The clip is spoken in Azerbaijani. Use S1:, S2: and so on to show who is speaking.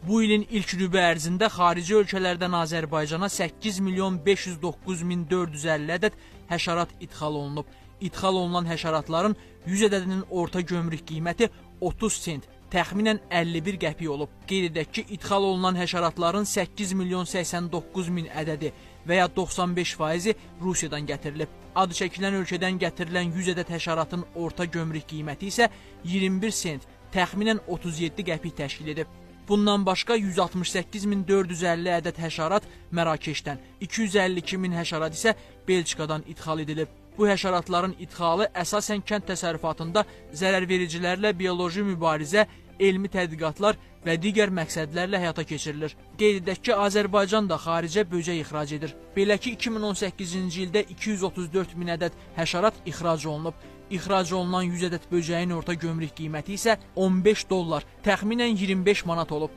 S1: Bu ilin ilk rübü ərzində xarici ölkələrdən Azərbaycana 8.509.450 ədəd həşərat idxal olunub. İdxal olunan həşəratların 100 ədədinin orta gömrük qiyməti 30 sent, təxminən 51 qəpik olub. Qeyd edək ki, idxal olunan həşəratların 8.089.000 ədədi və ya 95%-i Rusiyadan gətirilib. Adı çəkilən ölkədən gətirilən 100 ədəd həşəratın orta gömrük qiyməti isə 21 sent, təxminən 37 qəpik təşkil edib. Bundan başqa 168.450 ədəd həşərat Mərakeşdən, 252.000 həşərat isə Belçikadan idxal edilib. Bu həşəratların idxalı əsasən kənd təsərrüfatında zərərvericilərlə bioloji mübarizə, elmi tədqiqatlar və digər məqsədlərlə həyata keçirilir. Qeyd edək ki, Azərbaycan da xaricə böcək ixrac edir. Belə ki, 2018-ci ildə 234.000 ədəd həşərat ixrac olunub. İxrac olunan 100 ədəd böcəyin orta gömrük qiyməti isə $15, təxminən 25 manat olub.